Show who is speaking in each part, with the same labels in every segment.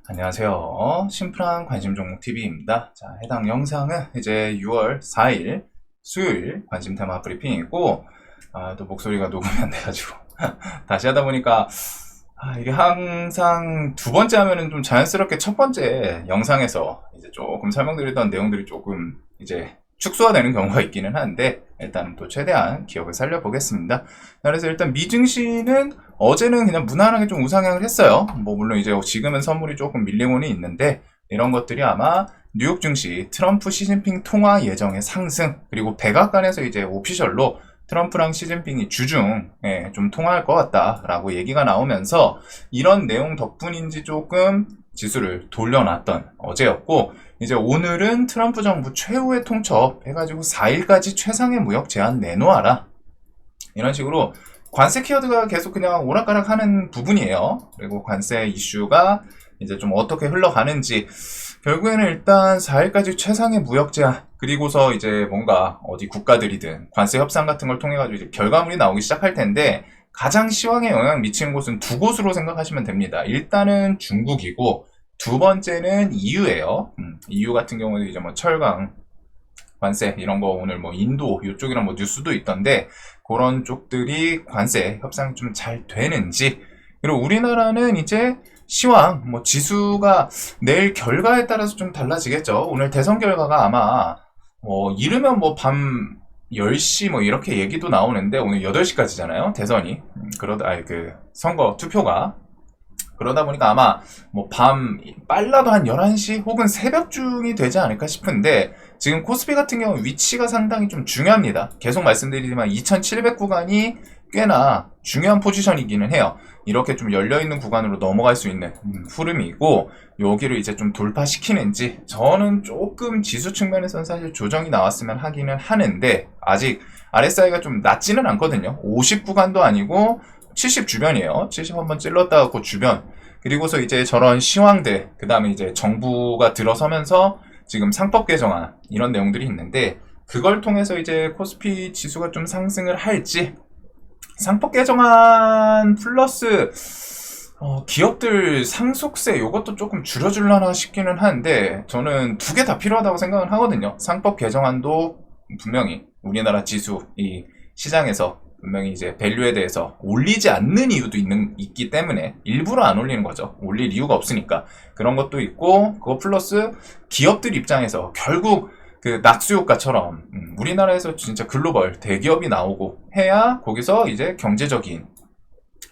Speaker 1: 안녕하세요. 심플한 관심 종목 TV입니다. 자, 해당 영상은 이제 6월 4일 수요일 관심 테마 브리핑이고, 또 목소리가 녹음이 안 돼가지고 다시 하다 보니까 이게 항상 두 번째 하면은 좀 자연스럽게 첫 번째 영상에서 이제 조금 설명드리던 내용들이 조금 이제 축소가 되는 경우가 있기는 한데, 일단 또 최대한 기억을 살려보겠습니다. 그래서 일단 미증시는 어제는 그냥 무난하게 좀 우상향을 했어요. 뭐 물론 이제 지금은 선물이 조금 밀리고는 있는데, 이런 것들이 아마 뉴욕 증시 트럼프 시진핑 통화 예정의 상승, 그리고 백악관에서 이제 오피셜로 트럼프랑 시진핑이 주중에 좀 통화할 것 같다라고 얘기가 나오면서 이런 내용 덕분인지 조금 지수를 돌려놨던 어제였고, 이제 오늘은 트럼프 정부 최후의 통첩 해가지고 4일까지 최상의 무역 제한 내놓아라, 이런 식으로 관세 키워드가 계속 그냥 오락가락 하는 부분이에요. 그리고 관세 이슈가 이제 좀 어떻게 흘러가는지, 결국에는 일단 4일까지 최상의 무역 제한, 그리고서 이제 뭔가 어디 국가들이든 관세 협상 같은 걸 통해 가지고 이제 결과물이 나오기 시작할 텐데, 가장 시황에 영향 미치는 곳은 두 곳으로 생각하시면 됩니다. 일단은 중국이고, 두 번째는 EU예요. EU 같은 경우는 이제 뭐 철강 관세 이런 거 오늘 뭐 인도 이쪽이랑 뭐 뉴스도 있던데, 그런 쪽들이 관세 협상이 좀 잘 되는지, 그리고 우리나라는 이제 시황 뭐 지수가 내일 결과에 따라서 좀 달라지겠죠. 오늘 대선 결과가 아마 이르면 뭐 밤 10시 뭐 이렇게 얘기도 나오는데, 오늘 8시까지잖아요 대선이. 그 선거 투표가. 그러다 보니까 아마 뭐 밤 빨라도 한 11시 혹은 새벽 중이 되지 않을까 싶은데, 지금 코스피 같은 경우 위치가 상당히 좀 중요합니다. 계속 말씀드리지만 2700 구간이 꽤나 중요한 포지션이기는 해요. 이렇게 좀 열려있는 구간으로 넘어갈 수 있는 흐름이고, 여기를 이제 좀 돌파시키는지, 저는 조금 지수 측면에서는 사실 조정이 나왔으면 하기는 하는데, 아직 RSI가 좀 낮지는 않거든요. 50 구간도 아니고 70 주변이에요. 70 한번 찔렀다가 그 주변. 그리고서 이제 저런 시황들, 그 다음에 이제 정부가 들어서면서 지금 상법 개정안 이런 내용들이 있는데, 그걸 통해서 이제 코스피 지수가 좀 상승을 할지, 상법 개정안 플러스 기업들 상속세 요것도 조금 줄여줄라나 싶기는 한데, 저는 두 개 다 필요하다고 생각을 하거든요. 상법 개정안도 분명히 우리나라 지수 이 시장에서 분명히 이제 밸류에 대해서 올리지 않는 이유도 있기 때문에 일부러 안 올리는 거죠. 올릴 이유가 없으니까. 그런 것도 있고, 그거 플러스 기업들 입장에서 결국 그 낙수효과처럼 우리나라에서 진짜 글로벌 대기업이 나오고 해야 거기서 이제 경제적인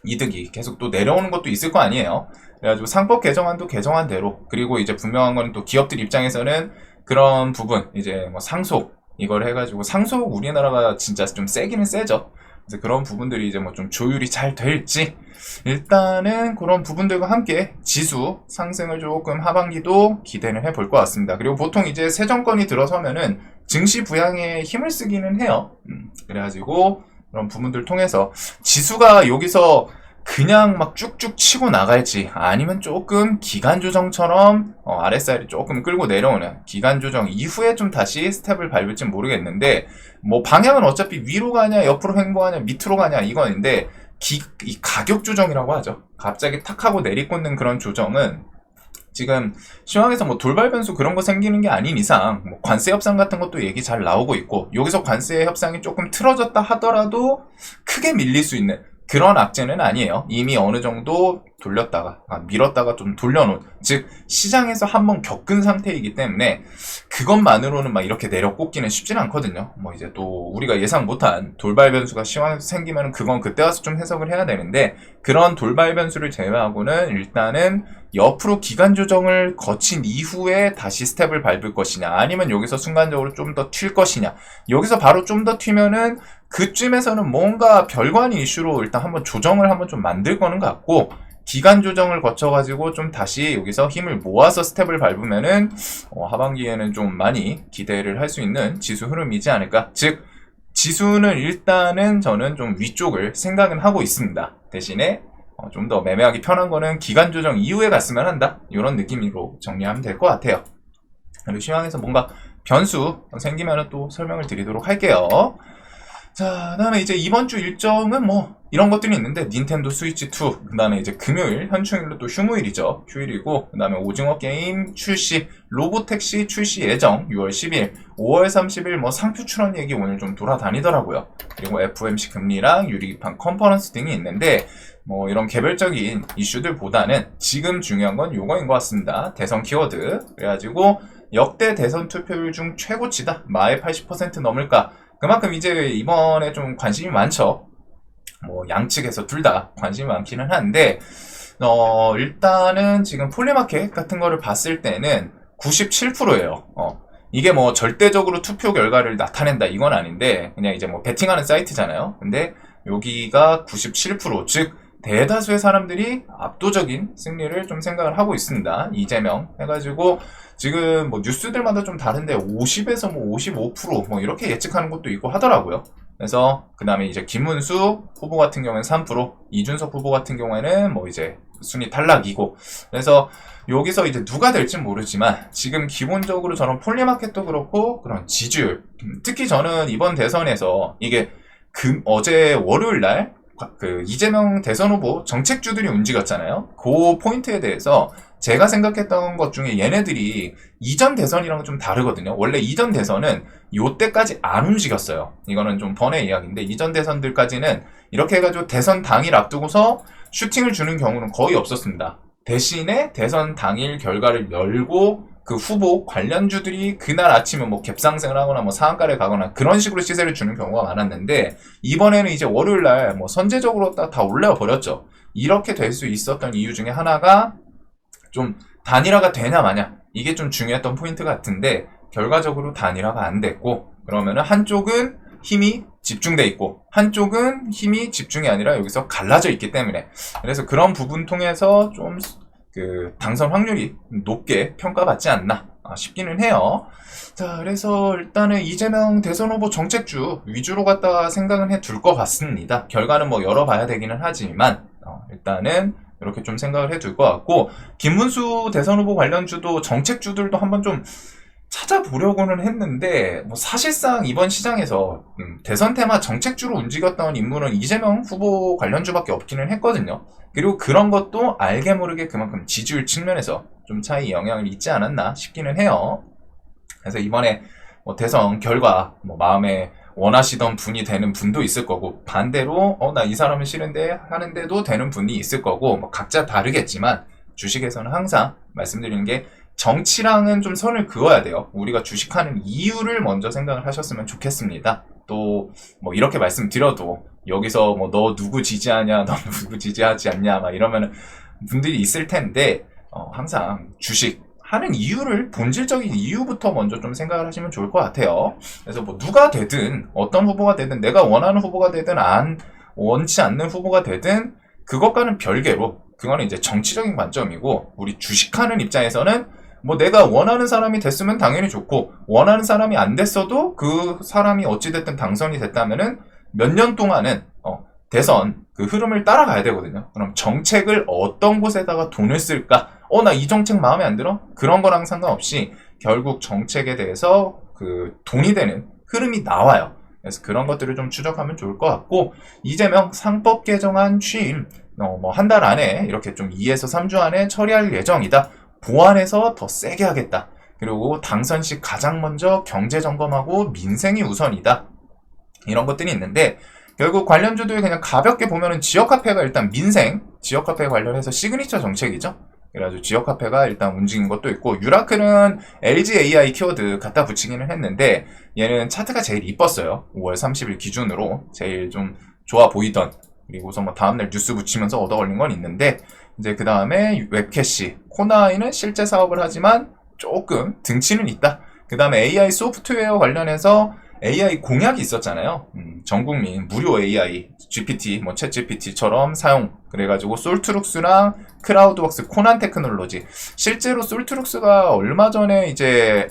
Speaker 1: 이득이 계속 또 내려오는 것도 있을 거 아니에요. 그래가지고 상법 개정안도 개정안대로, 그리고 이제 분명한 건 또 기업들 입장에서는 그런 부분 이제 뭐 상속 이걸 해가지고, 상속 우리나라가 진짜 좀 세기는 세죠. 그래서 그런 부분들이 이제 뭐 좀 조율이 잘 될지, 일단은 그런 부분들과 함께 지수 상승을 조금 하반기도 기대는 해볼 것 같습니다. 그리고 보통 이제 새 정권이 들어서면은 증시 부양에 힘을 쓰기는 해요. 그래가지고 그런 부분들 통해서 지수가 여기서 그냥 막 쭉쭉 치고 나갈지, 아니면 조금 기간 조정처럼 RSI를 조금 끌고 내려오는 기간 조정 이후에 좀 다시 스텝을 밟을지 모르겠는데, 뭐 방향은 어차피 위로 가냐 옆으로 횡보하냐 밑으로 가냐 이건데, 이 가격 조정이라고 하죠. 갑자기 탁 하고 내리꽂는 그런 조정은 지금 시황에서 뭐 돌발 변수 그런 거 생기는 게 아닌 이상, 뭐 관세 협상 같은 것도 얘기 잘 나오고 있고, 여기서 관세 협상이 조금 틀어졌다 하더라도 크게 밀릴 수 있는 그런 악재는 아니에요. 이미 어느 정도 돌렸다가 밀었다가 좀 돌려놓은, 즉 시장에서 한번 겪은 상태이기 때문에 그것만으로는 막 이렇게 내려꽂기는 쉽지는 않거든요. 뭐 이제 또 우리가 예상 못한 돌발 변수가 시황에서 생기면 그건 그때 와서 좀 해석을 해야 되는데, 그런 돌발 변수를 제외하고는 일단은 옆으로 기간 조정을 거친 이후에 다시 스텝을 밟을 것이냐, 아니면 여기서 순간적으로 좀 더 튈 것이냐. 여기서 바로 좀 더 튀면은 그쯤에서는 뭔가 별관이 이슈로 일단 한번 조정을 한번 좀 만들 거는 것 같고, 기간 조정을 거쳐가지고 좀 다시 여기서 힘을 모아서 스텝을 밟으면은 하반기에는 좀 많이 기대를 할 수 있는 지수 흐름이지 않을까. 즉 지수는 일단은 저는 좀 위쪽을 생각은 하고 있습니다. 대신에 좀 더 매매하기 편한 거는 기간 조정 이후에 갔으면 한다, 이런 느낌으로 정리하면 될 것 같아요. 그리고 시황에서 뭔가 변수 생기면 또 설명을 드리도록 할게요. 자, 다음에 이제 이번 주 일정은 뭐 이런 것들이 있는데 닌텐도 스위치 2, 그 다음에 이제 금요일, 현충일로 또 휴무일이죠. 휴일이고, 그 다음에 오징어 게임 출시, 로보택시 출시 예정 6월 10일, 5월 30일 뭐 상표 출원 얘기 오늘 좀 돌아다니더라고요. 그리고 FOMC 금리랑 유리기판 컨퍼런스 등이 있는데 뭐 이런 개별적인 이슈들보다는 지금 중요한 건 요거인 것 같습니다. 대선 키워드. 그래가지고 역대 대선 투표율 중 최고치다. 마의 80% 넘을까? 그만큼 이제 이번에 좀 관심이 많죠. 뭐 양측에서 둘 다 관심이 많기는 한데 일단은 지금 폴리마켓 같은 거를 봤을 때는 97%예요. 이게 뭐 절대적으로 투표 결과를 나타낸다 이건 아닌데 그냥 이제 뭐 베팅하는 사이트잖아요. 근데 여기가 97%, 즉 대다수의 사람들이 압도적인 승리를 좀 생각을 하고 있습니다. 이재명 해가지고 지금 뭐 뉴스들마다 좀 다른데 50에서 뭐 55% 이렇게 예측하는 것도 있고 하더라고요. 그래서 그 다음에 이제 김문수 후보 같은 경우에는 3%, 이준석 후보 같은 경우에는 뭐 이제 순위 탈락이고, 그래서 여기서 이제 누가 될지 모르지만 지금 기본적으로 저는 폴리마켓도 그렇고 그런 지지율, 특히 저는 이번 대선에서 이게 어제 월요일 날 이재명 대선 후보 정책주들이 움직였잖아요. 그 포인트에 대해서 제가 생각했던 것 중에 얘네들이 이전 대선이랑은 좀 다르거든요. 원래 이전 대선은 요때까지 안 움직였어요. 이거는 좀 번외 이야기인데 이전 대선들까지는 이렇게 해가지고 대선 당일 앞두고서 슈팅을 주는 경우는 거의 없었습니다. 대신에 대선 당일 결과를 열고 그 후보 관련주들이 그날 아침에 뭐 갭상승을 하거나 뭐 상한가를 가거나 그런 식으로 시세를 주는 경우가 많았는데 이번에는 이제 월요일날 뭐 선제적으로 다 올려버렸죠. 이렇게 될 수 있었던 이유 중에 하나가 좀 단일화가 되냐 마냐 이게 좀 중요했던 포인트 같은데 결과적으로 단일화가 안 됐고 그러면은 한쪽은 힘이 집중돼 있고 한쪽은 힘이 집중이 아니라 여기서 갈라져 있기 때문에 그래서 그런 부분 통해서 좀 당선 확률이 높게 평가받지 않나 싶기는 해요. 자, 그래서 일단은 이재명 대선 후보 정책주 위주로 갖다가 생각은 해둘 것 같습니다. 결과는 뭐 열어봐야 되기는 하지만 일단은 이렇게 좀 생각을 해둘 것 같고 김문수 대선 후보 관련주도 정책주들도 한번 좀 찾아보려고는 했는데 뭐 사실상 이번 시장에서 대선 테마 정책주로 움직였던 인물은 이재명 후보 관련주밖에 없기는 했거든요. 그리고 그런 것도 알게 모르게 그만큼 지지율 측면에서 좀 차이 영향을 있지 않았나 싶기는 해요. 그래서 이번에 뭐 대선 결과 뭐 마음에 원하시던 분이 되는 분도 있을 거고 반대로 나 이 사람은 싫은데 하는데도 되는 분이 있을 거고 뭐 각자 다르겠지만 주식에서는 항상 말씀드리는 게 정치랑은 좀 선을 그어야 돼요. 우리가 주식하는 이유를 먼저 생각을 하셨으면 좋겠습니다. 또 뭐 이렇게 말씀드려도 여기서 뭐 너 누구 지지하냐, 너 누구 지지하지 않냐 막 이러면 분들이 있을 텐데 항상 주식 하는 이유를 본질적인 이유부터 먼저 좀 생각을 하시면 좋을 것 같아요. 그래서 뭐 누가 되든 어떤 후보가 되든 내가 원하는 후보가 되든 원치 않는 후보가 되든 그것과는 별개로 그거는 이제 정치적인 관점이고 우리 주식하는 입장에서는 뭐 내가 원하는 사람이 됐으면 당연히 좋고 원하는 사람이 안 됐어도 그 사람이 어찌됐든 당선이 됐다면은 몇 년 동안은 대선 그 흐름을 따라가야 되거든요. 그럼 정책을 어떤 곳에다가 돈을 쓸까? 나 이 정책 마음에 안 들어? 그런 거랑 상관없이 결국 정책에 대해서 그 돈이 되는 흐름이 나와요. 그래서 그런 것들을 좀 추적하면 좋을 것 같고 이재명 상법 개정안 취임 뭐 한 달 안에 이렇게 좀 2에서 3주 안에 처리할 예정이다. 보완해서 더 세게 하겠다. 그리고 당선 시 가장 먼저 경제 점검하고 민생이 우선이다. 이런 것들이 있는데 결국 관련주들 그냥 가볍게 보면은 지역화폐가 일단 지역화폐 관련해서 시그니처 정책이죠. 그래가지고 지역화폐가 일단 움직인 것도 있고 유라클은 LG AI 키워드 갖다 붙이기는 했는데 얘는 차트가 제일 이뻤어요. 5월 30일 기준으로 제일 좀 좋아 보이던 그리고서 뭐 다음날 뉴스 붙이면서 얻어 걸린 건 있는데 이제 그 다음에 웹캐시 코나이는 실제 사업을 하지만 조금 등치는 있다. 그 다음에 AI 소프트웨어 관련해서 AI 공약이 있었잖아요. 전국민 무료 AI, GPT, 뭐 챗GPT처럼 사용. 그래가지고 솔트룩스랑 크라우드웍스, 코난 테크놀로지. 실제로 솔트룩스가 얼마 전에 이제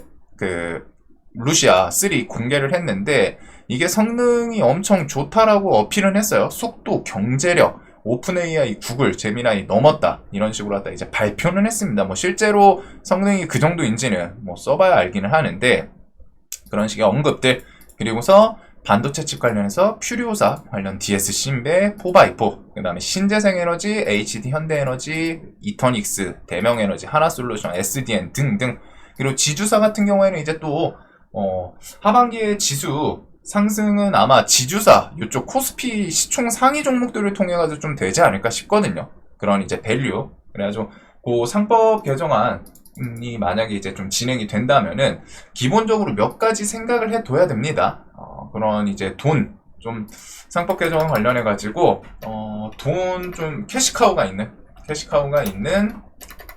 Speaker 1: 루시아 3 공개를 했는데 이게 성능이 엄청 좋다라고 어필은 했어요. 속도, 경제력, 오픈 AI, 구글, 제미나이 넘었다. 이런 식으로 하다 이제 발표는 했습니다. 뭐 실제로 성능이 그 정도인지는 뭐 써봐야 알기는 하는데 그런 식의 언급들. 그리고서 반도체 칩 관련해서 퓨리오사 관련 DS 신배 4x4, 그 다음에 신재생에너지, HD 현대에너지, 이터닉스, 대명에너지, 하나솔루션, SDN 등등. 그리고 지주사 같은 경우에는 이제 또 하반기에 지수 상승은 아마 지주사 이쪽 코스피 시총 상위 종목들을 통해 가지고 좀 되지 않을까 싶거든요. 그런 이제 밸류. 그래가지고 그 상법 개정안이 만약에 이제 좀 진행이 된다면은 기본적으로 몇 가지 생각을 해둬야 됩니다. 그런 이제 돈 좀 상법 개정 관련해 가지고 돈 좀 캐시카우가 있는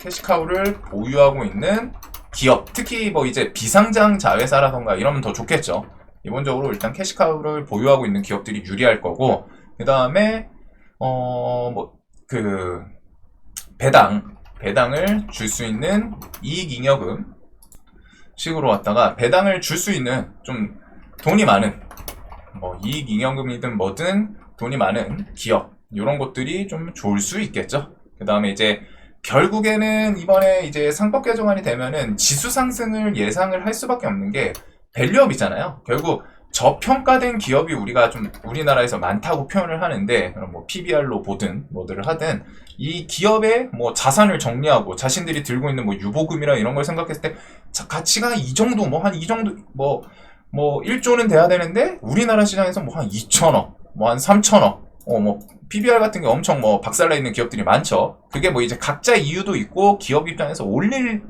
Speaker 1: 캐시카우를 보유하고 있는 기업, 특히 뭐 이제 비상장 자회사라던가 이러면 더 좋겠죠. 기본적으로 일단 캐시카우를 보유하고 있는 기업들이 유리할 거고, 그 다음에 배당을 줄 수 있는 이익잉여금 식으로 왔다가 배당을 줄 수 있는 좀 돈이 많은 이익잉여금이든 뭐든 돈이 많은 기업, 이런 것들이 좀 좋을 수 있겠죠. 그 다음에 이제 결국에는 이번에 이제 상법 개정안이 되면은 지수 상승을 예상을 할 수밖에 없는 게 밸류업이잖아요. 결국 저평가된 기업이 우리가 좀 우리나라에서 많다고 표현을 하는데, 그럼 뭐 PBR로 보든 뭐들을 하든 이 기업의 뭐 자산을 정리하고 자신들이 들고 있는 뭐 유보금이나 이런 걸 생각했을 때 가치가 이 정도 뭐 한 이 정도 뭐 1조는 돼야 되는데 우리나라 시장에서 뭐 한 2천억, 뭐 한 3천억, 뭐 PBR 같은 게 엄청 뭐 박살나 있는 기업들이 많죠. 그게 뭐 이제 각자 이유도 있고 기업 입장에서 올릴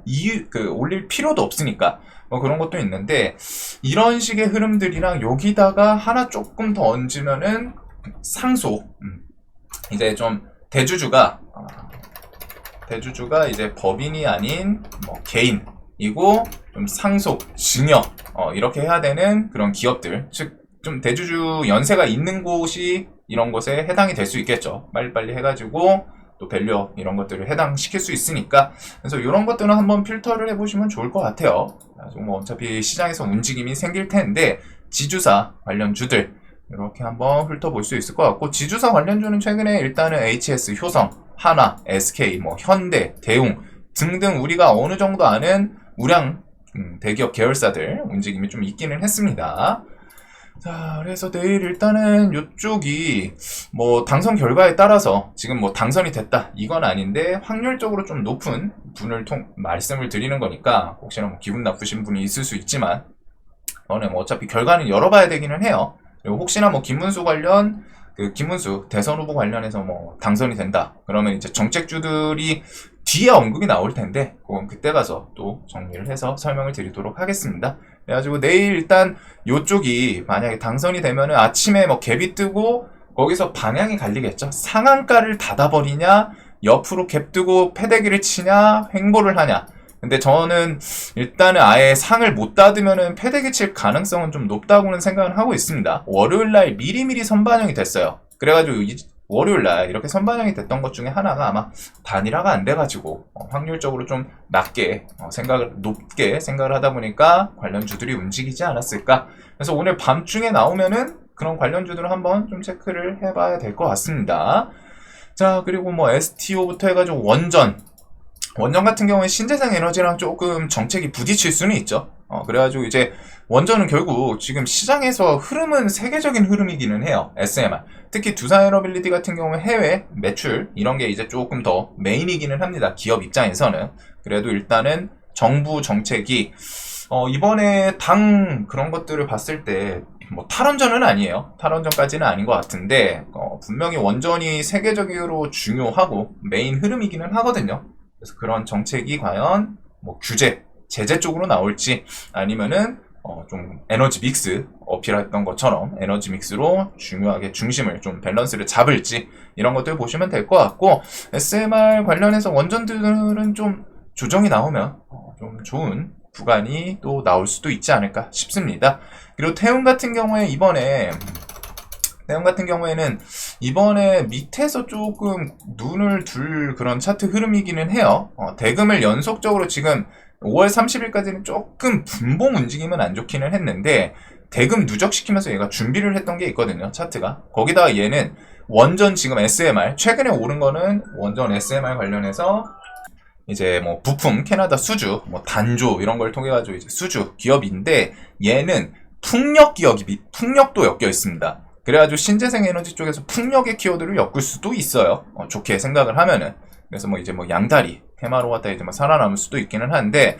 Speaker 1: 필요도 없으니까 뭐 그런 것도 있는데, 이런 식의 흐름들이랑 여기다가 하나 조금 더 얹으면은 상속, 이제 좀 대주주가 이제 법인이 아닌 뭐 개인이고 좀 상속, 증여 이렇게 해야 되는 그런 기업들, 즉 좀 대주주 연세가 있는 곳이 이런 것에 해당이 될 수 있겠죠. 빨리빨리 해가지고 또 밸류업 이런 것들을 해당시킬 수 있으니까, 그래서 이런 것들은 한번 필터를 해보시면 좋을 것 같아요. 뭐 어차피 시장에서 움직임이 생길 텐데 지주사 관련주들 이렇게 한번 훑어볼 수 있을 것 같고, 지주사 관련주는 최근에 일단은 HS, 효성, 하나, SK, 뭐 현대, 대웅 등등 우리가 어느 정도 아는 우량 대기업 계열사들 움직임이 좀 있기는 했습니다. 자, 그래서 내일 일단은 이쪽이 뭐 당선 결과에 따라서 지금 뭐 당선이 됐다 이건 아닌데 확률적으로 좀 높은 분을 말씀을 드리는 거니까 혹시나 뭐 기분 나쁘신 분이 있을 수 있지만 뭐 어차피 결과는 열어봐야 되기는 해요. 그리고 혹시나 뭐 김문수 대선 후보 관련해서 뭐 당선이 된다 그러면 이제 정책주들이 뒤에 언급이 나올 텐데 그건 그때 가서 또 정리를 해서 설명을 드리도록 하겠습니다. 그래가지고 내일 일단 요쪽이 만약에 당선이 되면은 아침에 뭐 갭이 뜨고 거기서 방향이 갈리겠죠. 상한가를 닫아버리냐, 옆으로 갭 뜨고 패대기를 치냐, 횡보를 하냐. 근데 저는 일단은 아예 상을 못 닫으면은 패대기 칠 가능성은 좀 높다고는 생각을 하고 있습니다. 월요일날 미리미리 선반영이 됐어요. 그래가지고 월요일날 이렇게 선반영이 됐던 것 중에 하나가 아마 단일화가 안 돼가지고 확률적으로 좀 높게 생각을 하다 보니까 관련주들이 움직이지 않았을까. 그래서 오늘 밤중에 나오면은 그런 관련주들을 한번 좀 체크를 해봐야 될 것 같습니다. 자, 그리고 뭐 STO부터 해가지고 원전 같은 경우에 신재생 에너지랑 조금 정책이 부딪힐 수는 있죠. 그래가지고 이제 원전은 결국 지금 시장에서 흐름은 세계적인 흐름이기는 해요. SMR. 특히 두산에너빌리티 같은 경우에 해외 매출 이런 게 이제 조금 더 메인이기는 합니다. 기업 입장에서는. 그래도 일단은 정부 정책이 이번에 당 그런 것들을 봤을 때 뭐 탈원전은 아니에요. 탈원전까지는 아닌 것 같은데 분명히 원전이 세계적으로 중요하고 메인 흐름이기는 하거든요. 그래서 그런 정책이 과연 뭐 규제, 제재 쪽으로 나올지 아니면은 좀 에너지 믹스 어필했던 것처럼 에너지 믹스로 중요하게 중심을 좀 밸런스를 잡을지 이런 것들 보시면 될 것 같고, SMR 관련해서 원전들은 좀 조정이 나오면 좀 좋은 구간이 또 나올 수도 있지 않을까 싶습니다. 그리고 태움 같은 경우에는 이번에 밑에서 조금 눈을 둘 그런 차트 흐름이기는 해요. 대금을 연속적으로 지금 5월 30일까지는 조금 분봉 움직임은 안 좋기는 했는데 대금 누적시키면서 얘가 준비를 했던 게 있거든요. 차트가. 거기다가 얘는 원전 지금 SMR 최근에 오른 거는 원전 SMR 관련해서 이제 뭐 부품 캐나다 수주 뭐 단조 이런 걸 통해 가지고 이제 수주 기업인데 얘는 풍력도 엮여 있습니다. 그래가지고 신재생 에너지 쪽에서 풍력의 키워드를 엮을 수도 있어요. 좋게 생각을 하면은. 그래서 뭐 이제 뭐 양다리 테마로 갖다 이제 뭐 살아남을 수도 있기는 한데,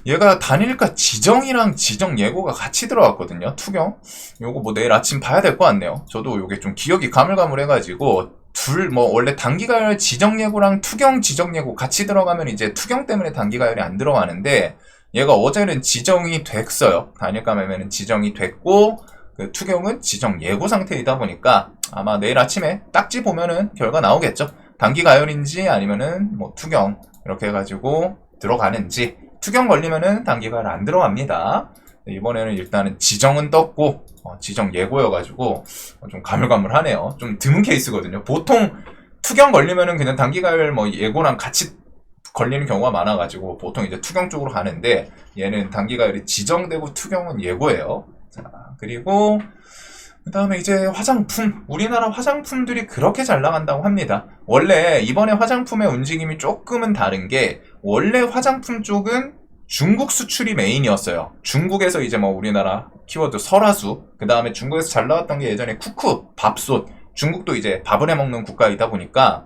Speaker 1: 얘가 단일가 지정이랑 지정 예고가 같이 들어갔거든요. 투경. 요거 뭐 내일 아침 봐야 될 것 같네요. 저도 요게 좀 기억이 가물가물해가지고, 원래 단기가열 지정 예고랑 투경 지정 예고 같이 들어가면 이제 투경 때문에 단기가열이 안 들어가는데, 얘가 어제는 지정이 됐어요. 단일가 매매는 지정이 됐고, 그 투경은 지정 예고 상태이다 보니까 아마 내일 아침에 딱지 보면은 결과 나오겠죠. 단기가열인지 아니면은 뭐 투경 이렇게 해가지고 들어가는지. 투경 걸리면은 단기가열 안 들어갑니다. 이번에는 일단은 지정은 떴고, 지정 예고여가지고 좀 가물가물하네요. 좀 드문 케이스거든요. 보통 투경 걸리면은 그냥 단기가열 뭐 예고랑 같이 걸리는 경우가 많아가지고 보통 이제 투경 쪽으로 가는데, 얘는 단기가열이 지정되고 투경은 예고예요. 자, 그리고 그 다음에 이제 화장품. 우리나라 화장품들이 그렇게 잘 나간다고 합니다. 원래 이번에 화장품의 움직임이 조금은 다른 게, 원래 화장품 쪽은 중국 수출이 메인이었어요. 중국에서 이제 뭐 우리나라 키워드 설화수, 그 다음에 중국에서 잘 나왔던 게 예전에 쿠쿠, 밥솥. 중국도 이제 밥을 해먹는 국가이다 보니까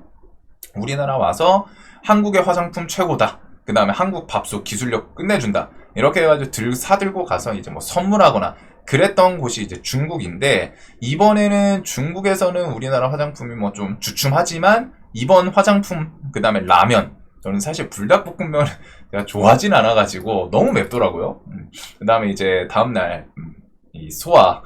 Speaker 1: 우리나라 와서 한국의 화장품 최고다. 그 다음에 한국 밥솥 기술력 끝내준다. 이렇게 해가지고 사들고 가서 이제 뭐 선물하거나 그랬던 곳이 이제 중국인데, 이번에는 중국에서는 우리나라 화장품이 뭐 좀 주춤하지만, 이번 화장품, 그 다음에 라면. 저는 사실 불닭볶음면 제가 좋아하진 않아가지고 너무 맵더라고요. 그 다음에 이제 다음날, 이 소화,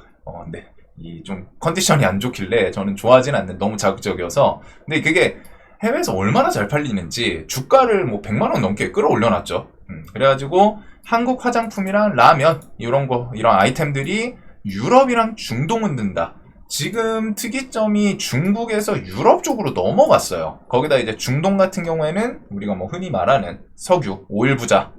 Speaker 1: 네. 이 좀 컨디션이 안 좋길래 저는 좋아하진 않는, 너무 자극적이어서. 근데 그게 해외에서 얼마나 잘 팔리는지 주가를 뭐 100만원 넘게 끌어올려놨죠. 그래가지고 한국 화장품이랑 라면 이런 아이템들이 유럽이랑 중동은 든다. 지금 특이점이 중국에서 유럽 쪽으로 넘어갔어요. 거기다 이제 중동 같은 경우에는 우리가 뭐 흔히 말하는 석유, 오일 부자,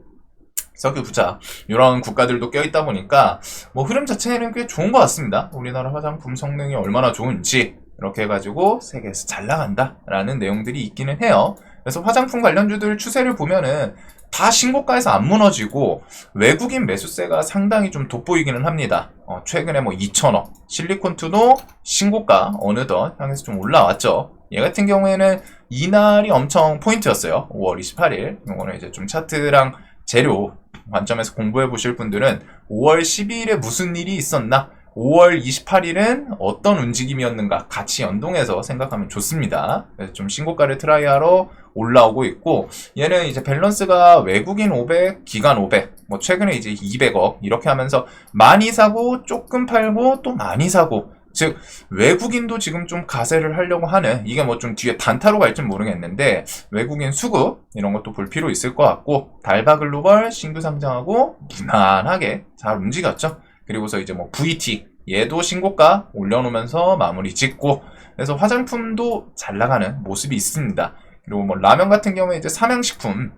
Speaker 1: 석유 부자 이런 국가들도 껴있다 보니까 뭐 흐름 자체는 꽤 좋은 것 같습니다. 우리나라 화장품 성능이 얼마나 좋은지 이렇게 해가지고 세계에서 잘 나간다라는 내용들이 있기는 해요. 그래서 화장품 관련주들 추세를 보면은 다 신고가에서 안 무너지고 외국인 매수세가 상당히 좀 돋보이기는 합니다. 최근에 뭐 2,000억, 실리콘2도 신고가 어느덧 향해서 좀 올라왔죠. 얘 같은 경우에는 이날이 엄청 포인트였어요. 5월 28일. 이거는 이제 좀 차트랑 재료 관점에서 공부해 보실 분들은 5월 12일에 무슨 일이 있었나? 5월 28일은 어떤 움직임이었는가 같이 연동해서 생각하면 좋습니다. 그래서 좀 신고가를 트라이하러 올라오고 있고, 얘는 이제 밸런스가 외국인 500, 기관 500, 뭐 최근에 이제 200억 이렇게 하면서 많이 사고 조금 팔고 또 많이 사고, 즉 외국인도 지금 좀 가세를 하려고 하는, 이게 뭐 좀 뒤에 단타로 갈지 모르겠는데 외국인 수급 이런 것도 볼 필요 있을 것 같고, 달바글로벌 신규 상장하고 무난하게 잘 움직였죠. 그리고서 이제 뭐 VT 얘도 신고가 올려놓으면서 마무리 짓고, 그래서 화장품도 잘 나가는 모습이 있습니다. 그리고 뭐 라면 같은 경우에 이제 삼양식품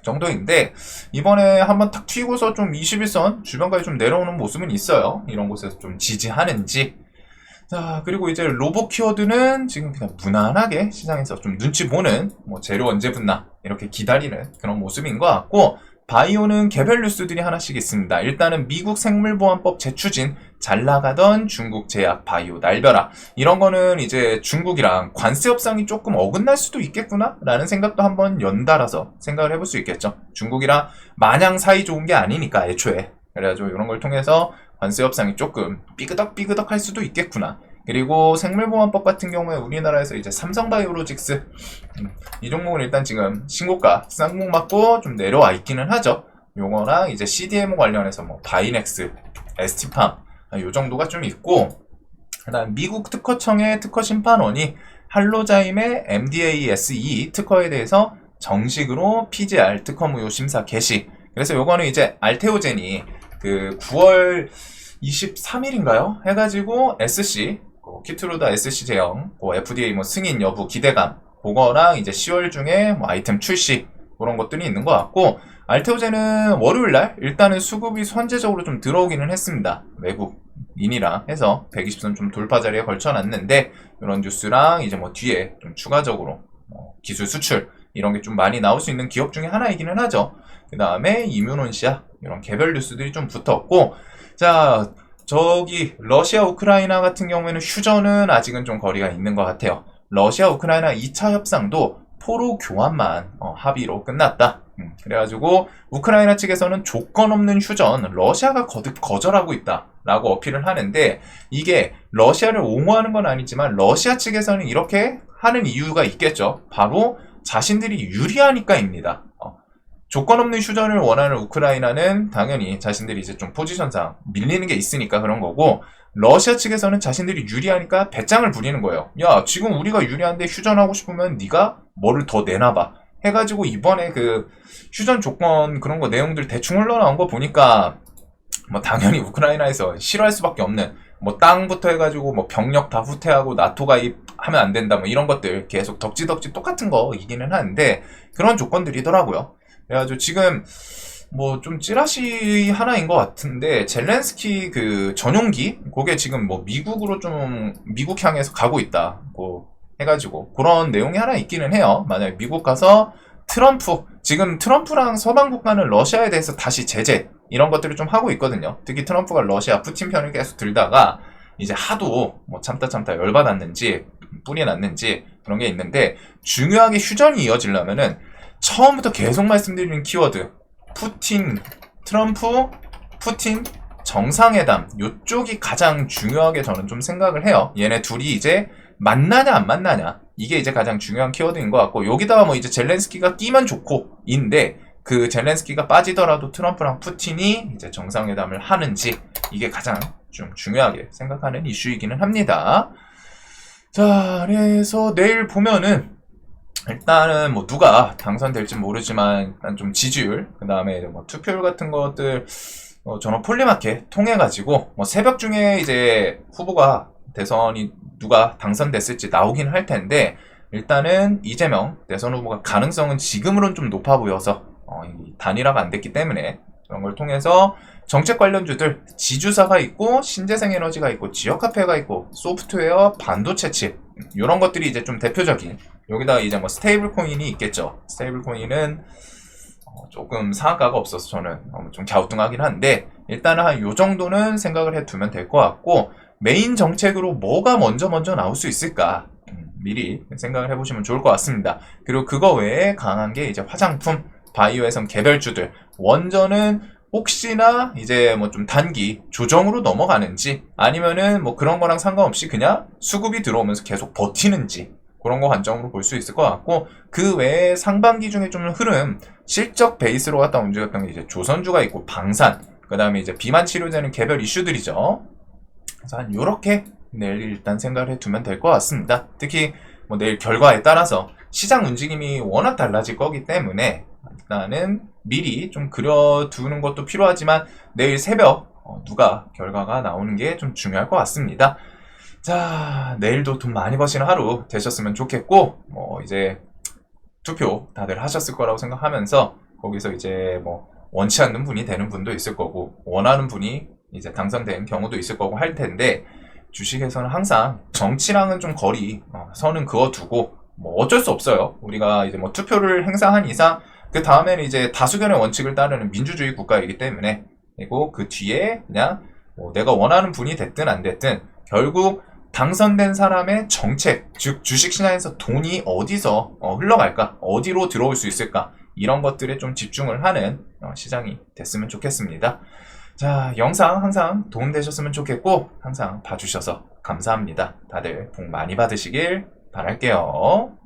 Speaker 1: 정도인데, 이번에 한번 탁 튀고서 좀 21선 주변까지 좀 내려오는 모습은 있어요. 이런 곳에서 좀 지지하는지. 자, 그리고 이제 로봇 키워드는 지금 그냥 무난하게 시장에서 좀 눈치 보는, 뭐 재료 언제 붙나 이렇게 기다리는 그런 모습인 것 같고, 바이오는 개별 뉴스들이 하나씩 있습니다. 일단은 미국 생물보안법 재추진, 잘 나가던 중국 제약 바이오 날벼락, 이런 거는 이제 중국이랑 관세 협상이 조금 어긋날 수도 있겠구나 라는 생각도 한번 연달아서 생각을 해볼 수 있겠죠. 중국이랑 마냥 사이 좋은 게 아니니까 애초에. 그래가지고 이런 걸 통해서 관세 협상이 조금 삐그덕 할 수도 있겠구나. 그리고 생물보안법 같은 경우에 우리나라에서 이제 삼성바이오로직스, 이 종목은 일단 지금 신고가 쌍목 맞고 좀 내려와 있기는 하죠. 요거랑 이제 CDMO 관련해서 뭐 바이넥스, ST팜 요 정도가 좀 있고, 그다음 미국 특허청의 특허 심판원이 할로자임의 MDA SE 특허에 대해서 정식으로 PGR 특허 무효 심사 개시. 그래서 요거는 이제 알테오젠이 그 9월 23일인가요? 해가지고 SC 키트루다 SC 제형, FDA 뭐 승인 여부 기대감, 그거랑 이제 10월 중에 뭐 아이템 출시 그런 것들이 있는 것 같고, 알테오젠은 월요일날 일단은 수급이 선제적으로 좀 들어오기는 했습니다. 외국인이랑 해서 120선 좀 돌파 자리에 걸쳐놨는데, 이런 뉴스랑 이제 뭐 뒤에 좀 추가적으로 기술 수출 이런 게 좀 많이 나올 수 있는 기업 중에 하나이기는 하죠. 그 다음에 이뮤논시아 이런 개별 뉴스들이 좀 붙었고, 자, 저기 러시아 우크라이나 같은 경우에는 휴전은 아직은 좀 거리가 있는 것 같아요. 러시아 우크라이나 2차 협상도 포로 교환만 합의로 끝났다. 그래가지고 우크라이나 측에서는 조건 없는 휴전, 러시아가 거듭 거절하고 있다라고 어필을 하는데, 이게 러시아를 옹호하는 건 아니지만 러시아 측에서는 이렇게 하는 이유가 있겠죠. 바로 자신들이 유리하니까입니다. 조건 없는 휴전을 원하는 우크라이나는 당연히 자신들이 이제 좀 포지션상 밀리는 게 있으니까 그런 거고, 러시아 측에서는 자신들이 유리하니까 배짱을 부리는 거예요. 야, 지금 우리가 유리한데 휴전하고 싶으면 네가 뭐를 더 내놔봐 해가지고, 이번에 그 휴전 조건 그런 거 내용들 대충 흘러나온 거 보니까 뭐 당연히 우크라이나에서 싫어할 수밖에 없는, 뭐 땅부터 해가지고 뭐 병력 다 후퇴하고 나토 가입하면 안 된다 뭐 이런 것들 계속 덕지덕지 똑같은 거이기는 하는데, 그런 조건들이더라고요. 그래가지고 지금 뭐 좀 찌라시 하나인 것 같은데, 젤렌스키 그 전용기 그게 지금 뭐 미국으로 좀 미국 향해서 가고 있다 뭐 해가지고 그런 내용이 하나 있기는 해요. 만약에 미국 가서 트럼프, 지금 트럼프랑 서방 국가는 러시아에 대해서 다시 제재 이런 것들을 좀 하고 있거든요. 특히 트럼프가 러시아 푸틴 편을 계속 들다가 이제 하도 뭐 참다 열받았는지 뿔이 났는지 그런 게 있는데, 중요하게 휴전이 이어지려면은 처음부터 계속 말씀드리는 키워드, 푸틴, 트럼프, 푸틴, 정상회담, 요쪽이 가장 중요하게 저는 좀 생각을 해요. 얘네 둘이 이제 만나냐 안 만나냐, 이게 이제 가장 중요한 키워드인 것 같고, 여기다가 뭐 이제 젤렌스키가 끼면 좋고 인데, 그 젤렌스키가 빠지더라도 트럼프랑 푸틴이 이제 정상회담을 하는지, 이게 가장 좀 중요하게 생각하는 이슈이기는 합니다. 자, 그래서 내일 보면은 일단은 뭐 누가 당선될지 모르지만 일단 좀 지지율, 그 다음에 뭐 투표율 같은 것들 저는 폴리마켓 통해 가지고 뭐 새벽 중에 이제 후보가 대선이 누가 당선됐을지 나오긴 할 텐데, 일단은 이재명 대선 후보가 가능성은 지금으로는 좀 높아 보여서 단일화가 안 됐기 때문에 그런 걸 통해서 정책 관련주들, 지주사가 있고 신재생에너지가 있고 지역화폐가 있고 소프트웨어, 반도체 칩, 이런 것들이 이제 좀 대표적인, 여기다가 이제 뭐 스테이블 코인이 있겠죠. 스테이블 코인은 조금 상한가가 없어서 저는 좀 갸우뚱하긴 한데, 일단은 한 요 정도는 생각을 해두면 될 것 같고, 메인 정책으로 뭐가 먼저 나올 수 있을까 미리 생각을 해보시면 좋을 것 같습니다. 그리고 그거 외에 강한 게 이제 화장품, 바이오 해성 개별주들, 원전은 혹시나 이제 뭐 좀 단기 조정으로 넘어가는지, 아니면은 뭐 그런 거랑 상관없이 그냥 수급이 들어오면서 계속 버티는지, 그런 거 관점으로 볼 수 있을 것 같고, 그 외에 상반기 중에 좀 흐름, 실적 베이스로 갖다 움직였던 게 이제 조선주가 있고 방산, 그 다음에 이제 비만 치료되는 개별 이슈들이죠. 그래서 한 요렇게 내일 일단 생각을 해두면 될 것 같습니다. 특히 뭐 내일 결과에 따라서 시장 움직임이 워낙 달라질 거기 때문에 일단은 미리 좀 그려두는 것도 필요하지만, 내일 새벽 누가 결과가 나오는 게 좀 중요할 것 같습니다. 자, 내일도 돈 많이 버시는 하루 되셨으면 좋겠고, 뭐 이제 투표 다들 하셨을 거라고 생각하면서, 거기서 이제 뭐 원치 않는 분이 되는 분도 있을 거고, 원하는 분이 이제 당선된 경우도 있을 거고 할 텐데, 주식에서는 항상 정치랑은 좀 거리 선은 그어두고, 뭐 어쩔 수 없어요. 우리가 이제 뭐 투표를 행사한 이상 그 다음에는 이제 다수결의 원칙을 따르는 민주주의 국가이기 때문에, 그리고 그 뒤에 그냥 뭐 내가 원하는 분이 됐든 안 됐든 결국 당선된 사람의 정책, 즉 주식시장에서 돈이 어디서 흘러갈까, 어디로 들어올 수 있을까, 이런 것들에 좀 집중을 하는 시장이 됐으면 좋겠습니다. 자, 영상 항상 도움되셨으면 좋겠고, 항상 봐주셔서 감사합니다. 다들 복 많이 받으시길 바랄게요.